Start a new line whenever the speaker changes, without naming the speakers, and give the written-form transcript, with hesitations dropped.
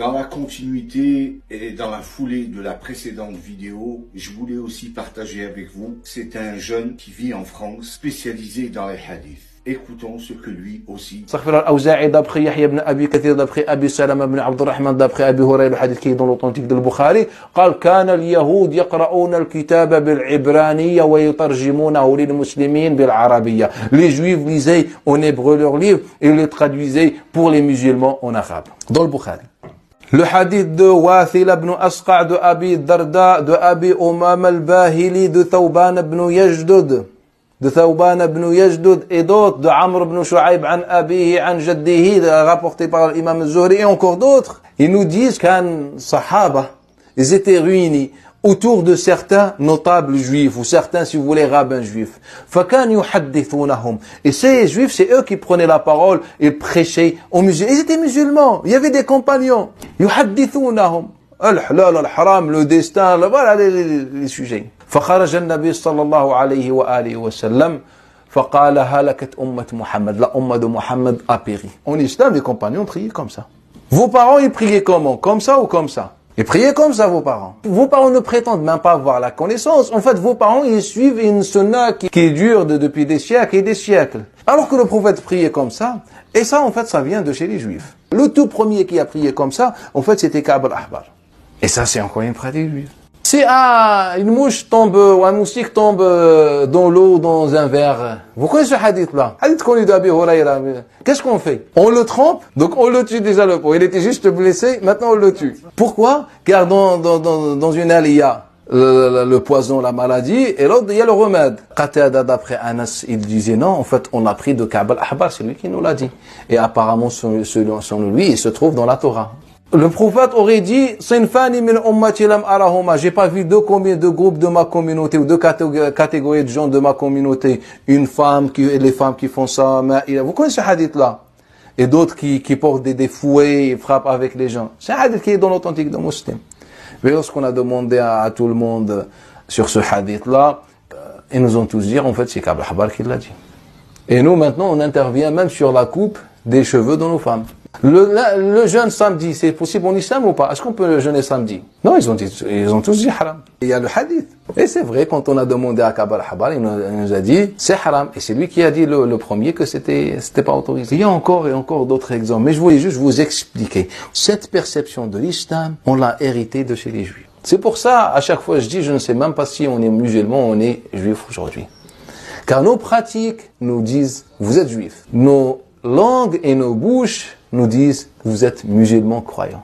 Dans la continuité et dans la foulée de la précédente vidéo, je voulais aussi partager avec vous, c'est un jeune qui vit en France, spécialisé dans les hadiths. Écoutons ce que lui aussi.
Astaghfir al-Awza'i d'après Yahya ibn Abi Kathir d'après Abi Salama ibn Abd al-Rahman d'après Abi Hurayra, le hadith qui est dans l'authentique de Bukhari, قال كان اليهود يقرؤون الكتاب بالعبرانية ويترجمونه للمسلمين بالعربية. Les Juifs lisaient en hébreu leurs livres et les traduisaient pour les musulmans en arabe. Dans le Bukhari. Le hadith de Wathil ibn Asqa' de Abi Darda, de Abi Umama al-Bahili, de Thawban ibn Yajdud, de Thawban ibn Yajdud et d'autres, de Amr ibn Shu'aib an Abihi an Jaddihi, rapporté par l'imam al-Zuhri et encore d'autres. Ils nous disent qu'un sahaba, ils étaient réunis autour de certains notables juifs, ou certains, si vous voulez, rabbins juifs. فَكَانْ يُحَدِّثُونَهُمْ. Et ces juifs, c'est eux qui prenaient la parole et prêchaient aux musulmans. Ils étaient musulmans, il y avait des compagnons. يُحَدِّثُونَهُمْ. Al-halal, al-haram, le destin, voilà les sujets. فخرج النبي صلى الله عليه وآله وسلم فقال هلكت أمة محمد. La umma de Muhammad a péri. En islam, les compagnons priaient comme ça. Vos parents, ils priaient comment? Comme ça ou comme ça? Ils priaient comme ça, vos parents. Vos parents ne prétendent même pas avoir la connaissance. En fait, vos parents, ils suivent une sunna qui dure depuis des siècles et des siècles. Alors que le prophète priait comme ça, et ça, en fait, ça vient de chez les juifs. Le tout premier qui a prié comme ça, en fait, c'était Ka'b al-Ahbar. Et ça, c'est encore une pratique juive. Si une mouche tombe, ou un moustique tombe dans l'eau, dans un verre, vous connaissez ce hadith-là? Hadith connu d'Abi Hurayra. Qu'est-ce qu'on fait? On le trempe, donc on le tue déjà le pauvre. Il était juste blessé, maintenant on le tue. Pourquoi? Car dans une aile, il y a le poison, la maladie, et l'autre, il y a le remède. Qatada, d'après Anas, il disait non, en fait, on a pris de Ka'b al-Ahbar, c'est lui qui nous l'a dit. Et apparemment, selon lui, il se trouve dans la Torah. Le prophète aurait dit, Sinfani min ummati lam arahuma. J'ai pas vu deux groupes de ma communauté, ou deux catégories de gens de ma communauté. Une femme et les femmes qui font ça. Vous connaissez ce hadith-là? Et d'autres qui portent des fouets et frappent avec les gens. C'est un hadith qui est dans l'authentique de Muslim. Mais lorsqu'on a demandé à tout le monde sur ce hadith-là, ils nous ont tous dit, en fait, c'est Ka'b al-Ahbar qui l'a dit. Et nous, maintenant, on intervient même sur la coupe des cheveux de nos femmes. Le jeûne samedi, c'est possible en islam ou pas? Est-ce qu'on peut jeûner samedi? Non, ils ont tous dit haram. Il y a le hadith. Et c'est vrai, quand on a demandé à Ka'b al-Ahbar, il nous a dit, c'est haram. Et c'est lui qui a dit le premier que c'était pas autorisé. Il y a encore et encore d'autres exemples. Mais je voulais juste vous expliquer. Cette perception de l'islam, on l'a héritée de chez les juifs. C'est pour ça, à chaque fois, je dis, je ne sais même pas si on est musulman ou on est juif aujourd'hui. Car nos pratiques nous disent, vous êtes juif. Nos langues et nos bouches nous disent, vous êtes musulmans croyants.